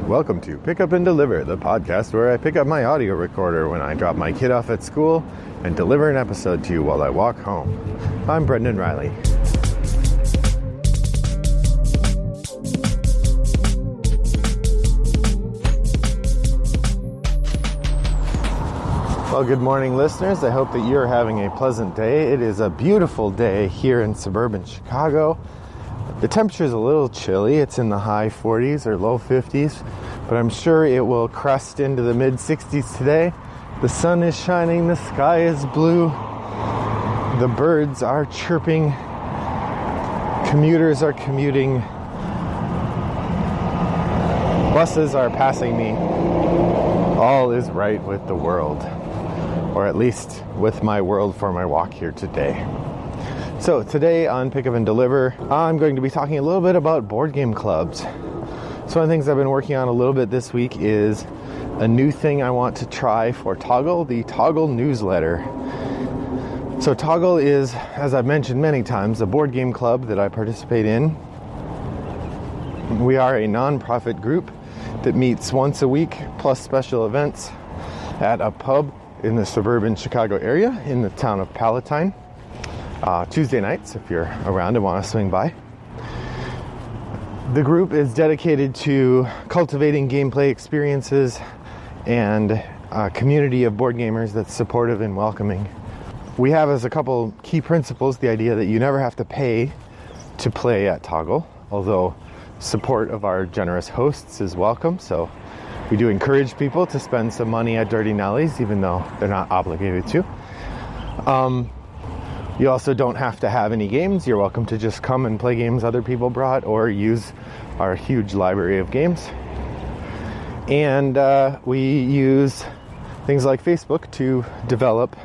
Welcome to Pick Up and Deliver, the podcast where I pick up my audio recorder when I drop my kid off at school and deliver an episode to you while I walk home. I'm Brendan Riley. Well, good morning, listeners. I hope that you're having a pleasant day. It is a beautiful day here in suburban Chicago. The temperature is a little chilly. It's in the high 40s or low 50s, but I'm sure it will crest into the mid 60s today. The sun is shining, the sky is blue, the birds are chirping, commuters are commuting, buses are passing me. All is right with the world, or at least with my world for my walk here today. So today on Pick Up and Deliver, I'm going to be talking a little bit about board game clubs. So one of the things I've been working on a little bit this week is a new thing I want to try for Toggle, the Toggle newsletter. So Toggle is, as I've mentioned many times, a board game club that I participate in. We are a non-profit group that meets once a week, plus special events at a pub in the suburban Chicago area in the town of Palatine. Tuesday nights, if you're around and want to swing by. The group is dedicated to cultivating gameplay experiences and a community of board gamers that's supportive and welcoming. We have as a couple key principles the idea that you never have to pay to play at Toggle, although support of our generous hosts is welcome. So we do encourage people to spend some money at Dirty Nellies, even though they're not obligated to. You also don't have to have any games. You're welcome to just come and play games other people brought or use our huge library of games. And we use things like Facebook to develop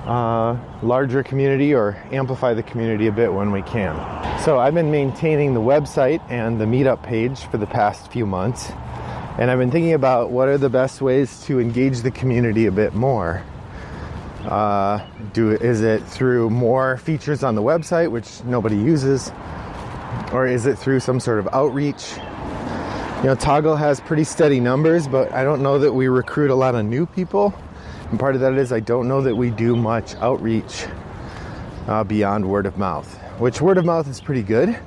a larger community or amplify the community a bit when we can. So I've been maintaining the website and the meetup page for the past few months. And I've been thinking about what are the best ways to engage the community a bit more. Is it through more features on the website, which nobody uses? Or is it through some sort of outreach? You know, Toggle has pretty steady numbers, but I don't know that we recruit a lot of new people. And part of that is I don't know that we do much outreach beyond word of mouth, which word of mouth is pretty good,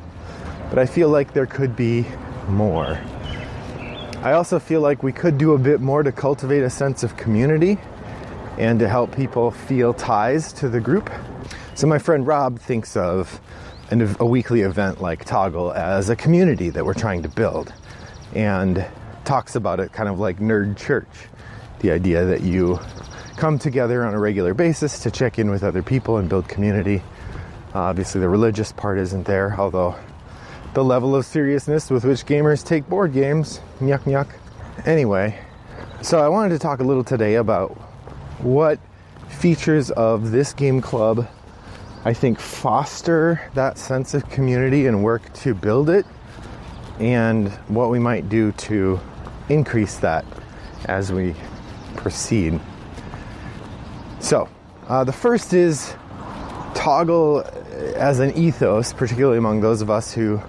but I feel like there could be more. I also feel like we could do a bit more to cultivate a sense of community and to help people feel ties to the group. So my friend Rob thinks of a weekly event like Toggle as a community that we're trying to build, and talks about it kind of like nerd church. The idea that you come together on a regular basis to check in with other people and build community. Obviously the religious part isn't there, although the level of seriousness with which gamers take board games, yuck yuck. Anyway, so I wanted to talk a little today about what features of this game club I think foster that sense of community and work to build it, and what we might do to increase that as we proceed. So, the first is Toggle as an ethos, particularly among those of us who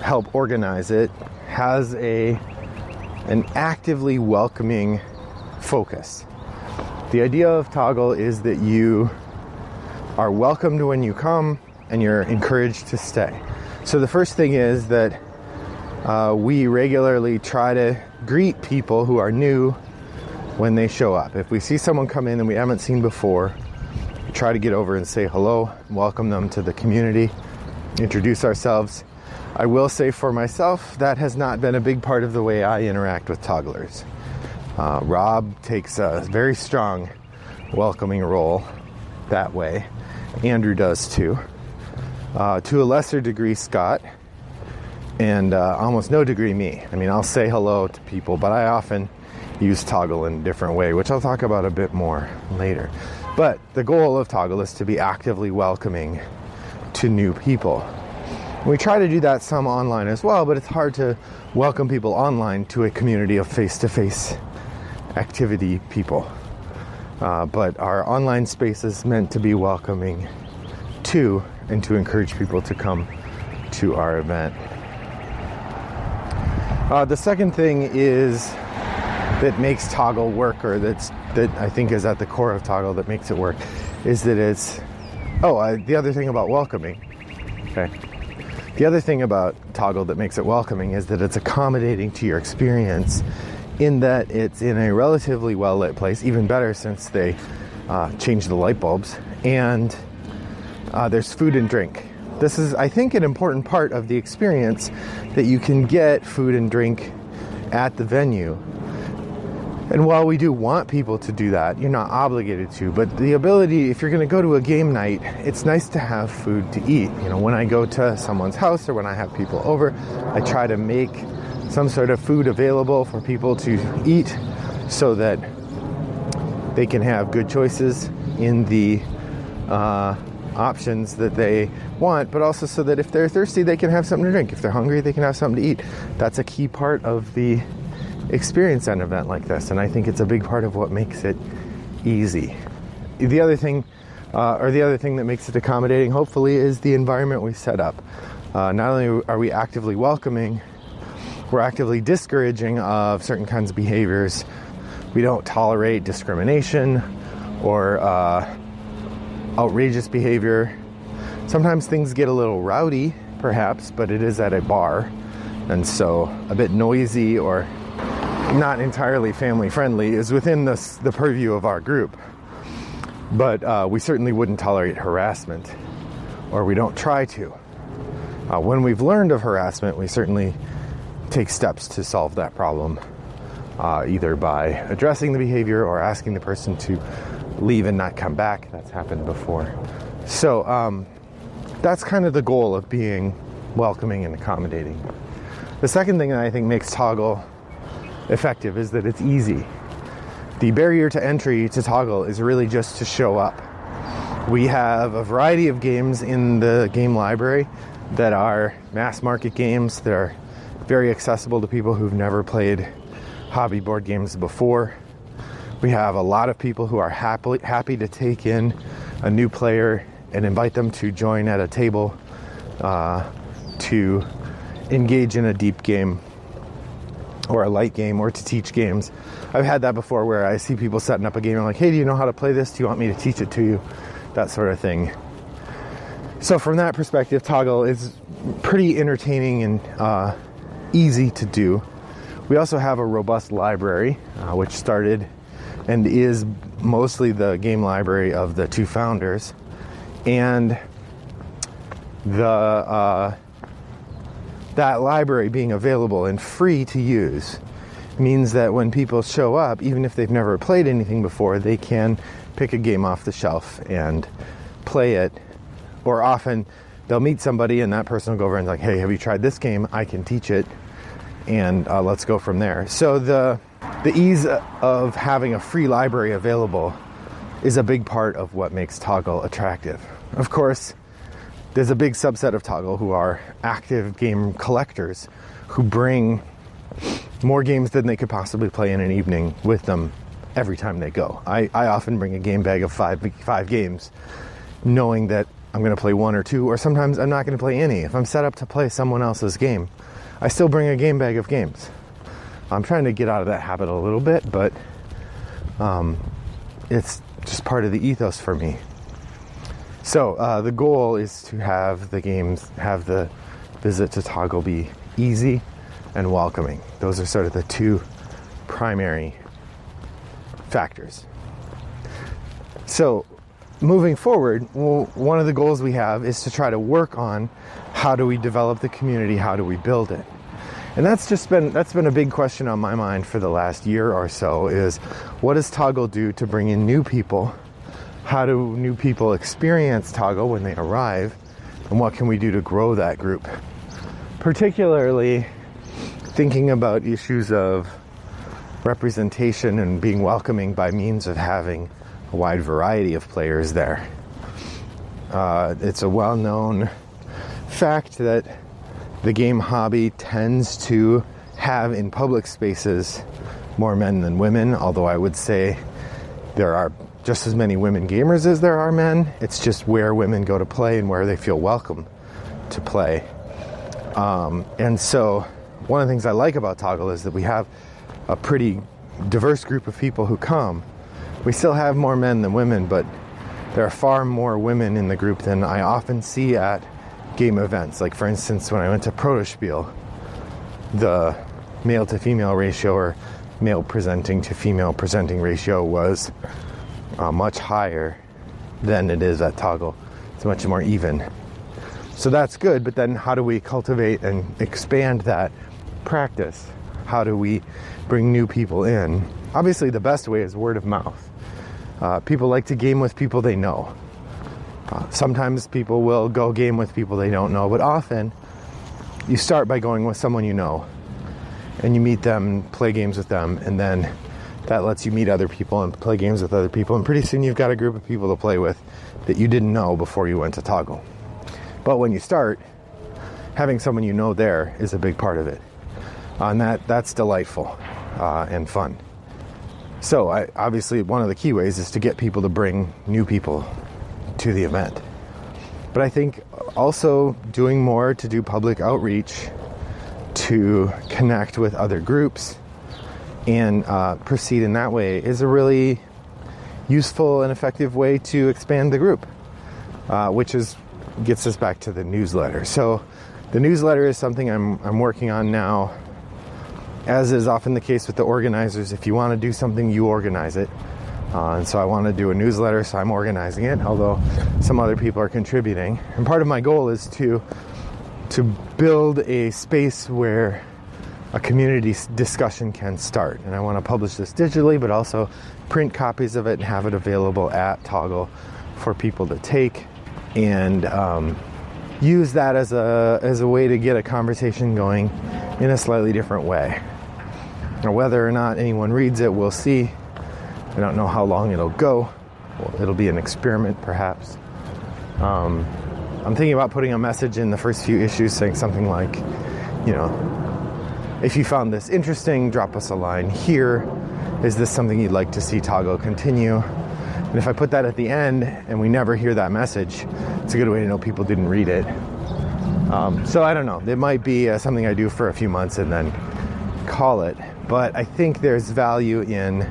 help organize it, has an actively welcoming focus. The idea of Toggle is that you are welcomed when you come and you're encouraged to stay. So the first thing is that we regularly try to greet people who are new when they show up. If we see someone come in and we haven't seen before, we try to get over and say hello, welcome them to the community, introduce ourselves. I will say for myself, that has not been a big part of the way I interact with Togglers. Rob takes a very strong welcoming role that way. Andrew does too. To a lesser degree, Scott, and almost no degree me. I mean, I'll say hello to people, but I often use Toggle in a different way, which I'll talk about a bit more later. But the goal of Toggle is to be actively welcoming to new people. We try to do that some online as well, but it's hard to welcome people online to a community of face-to-face activity people. But our online space is meant to be welcoming too, and to encourage people to come to our event. The second thing is that makes Toggl work, or that I think is at the core of Toggl that makes it work, is that it's the other thing about welcoming. Okay. The other thing about Toggl that makes it welcoming is that it's accommodating to your experience, in that it's in a relatively well-lit place, even better since they changed the light bulbs, and there's food and drink. This is, I think, an important part of the experience, that you can get food and drink at the venue. And while we do want people to do that, you're not obligated to, but the ability, if you're going to go to a game night, it's nice to have food to eat. You know, when I go to someone's house or when I have people over, I try to make some sort of food available for people to eat so that they can have good choices in the options that they want, but also so that if they're thirsty, they can have something to drink. If they're hungry, they can have something to eat. That's a key part of the experience at an event like this, and I think it's a big part of what makes it easy. The other thing that makes it accommodating, hopefully, is the environment we set up. Not only are we actively welcoming, we're actively discouraging of certain kinds of behaviors. We don't tolerate discrimination or outrageous behavior. Sometimes things get a little rowdy, perhaps, but it is at a bar, and so a bit noisy or not entirely family friendly is within the purview of our group. But we certainly wouldn't tolerate harassment, or we don't try to. When we've learned of harassment, we certainly take steps to solve that problem, either by addressing the behavior or asking the person to leave and not come back. That's happened before. So that's kind of the goal of being welcoming and accommodating. The second thing that I think makes Toggl effective is that it's easy. The barrier to entry to Toggl is really just to show up. We have a variety of games in the game library that are mass market games that are very accessible to people who've never played hobby board games before. We have a lot of people who are happy to take in a new player and invite them to join at a table to engage in a deep game or a light game, or to teach games. I've had that before, where I see people setting up a game and I'm like, hey, do you know how to play this? Do you want me to teach it to you? That sort of thing. So from that perspective, Toggl is pretty entertaining and easy to do. We also have a robust library, which started and is mostly the game library of the two founders. And that library being available and free to use means that when people show up, even if they've never played anything before, they can pick a game off the shelf and play it. Or often they'll meet somebody and that person will go over and like, hey, have you tried this game? I can teach it, and let's go from there. So the ease of having a free library available is a big part of what makes Toggl attractive. Of course, there's a big subset of Toggl who are active game collectors who bring more games than they could possibly play in an evening with them every time they go. I often bring a game bag of five games, knowing that I'm going to play one or two, or sometimes I'm not going to play any. If I'm set up to play someone else's game, I still bring a game bag of games. I'm trying to get out of that habit a little bit, but it's just part of the ethos for me. So the goal is to have the visit to Toggl be easy and welcoming. Those are sort of the two primary factors. So moving forward, one of the goals we have is to try to work on how do we develop the community, how do we build it? And that's been a big question on my mind for the last year or so, is what does Toggl do to bring in new people? How do new people experience Toggl when they arrive? And what can we do to grow that group? Particularly thinking about issues of representation and being welcoming by means of having a wide variety of players there. It's a well-known fact that the game hobby tends to have in public spaces more men than women, although I would say there are just as many women gamers as there are men. It's just where women go to play and where they feel welcome to play. And so one of the things I like about Toggle is that we have a pretty diverse group of people who come. We still have more men than women, but there are far more women in the group than I often see at game events. Like, for instance, when I went to Protospiel, the male to female ratio, or male presenting to female presenting ratio, was much higher than it is at Toggle. It's much more even. So that's good, but then how do we cultivate and expand that practice? How do we bring new people in? Obviously, the best way is word of mouth. People like to game with people they know. Sometimes people will go game with people they don't know, but often you start by going with someone you know, and you meet them, play games with them, and then that lets you meet other people and play games with other people, and pretty soon you've got a group of people to play with that you didn't know before you went to Toggle. But when you start, having someone you know there is a big part of it. And that's delightful and fun. So obviously one of the key ways is to get people to bring new people to the event. But I think also doing more to do public outreach, to connect with other groups and proceed in that way is a really useful and effective way to expand the group, which gets us back to the newsletter. So the newsletter is something I'm working on now. As is often the case with the organizers, if you want to do something, you organize it. And so I want to do a newsletter, so I'm organizing it, although some other people are contributing. And part of my goal is to build a space where a community discussion can start. And I want to publish this digitally, but also print copies of it and have it available at Toggle for people to take, and use that as a way to get a conversation going in a slightly different way. Now, whether or not anyone reads it, we'll see. I don't know how long it'll go. Well, it'll be an experiment, perhaps. I'm thinking about putting a message in the first few issues saying something like, if you found this interesting, drop us a line here. Is this something you'd like to see Toggle continue? And if I put that at the end and we never hear that message, it's a good way to know people didn't read it. So I don't know. It might be something I do for a few months and then call it. But I think there's value in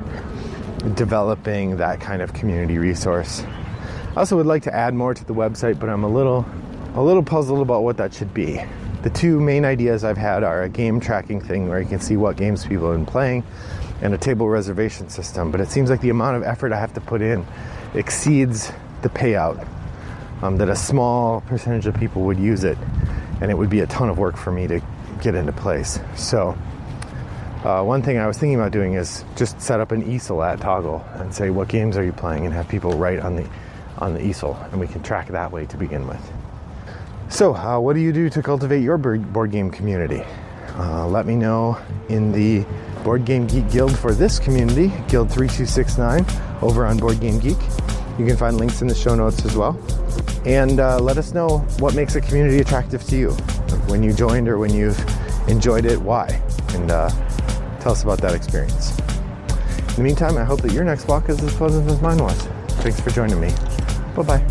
developing that kind of community resource. I also would like to add more to the website, but I'm a little puzzled about what that should be. The two main ideas I've had are a game tracking thing where you can see what games people have been playing, and a table reservation system. But it seems like the amount of effort I have to put in exceeds the payout, that a small percentage of people would use it, and it would be a ton of work for me to get into place. So one thing I was thinking about doing is just set up an easel at Toggle and say, what games are you playing, and have people write on the easel, and we can track that way to begin with. So what do you do to cultivate your board game community? Let me know in the Board Game Geek Guild for this community, Guild 3269, over on Board Game Geek. You can find links in the show notes as well. And let us know what makes a community attractive to you. When you joined or when you've enjoyed it, why? And tell us about that experience. In the meantime, I hope that your next walk is as pleasant as mine was. Thanks for joining me. Bye-bye.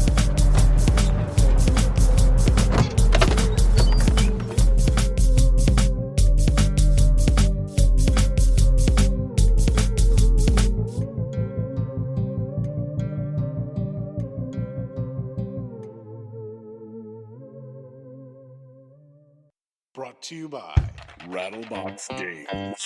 Brought to you by Rattlebox Games.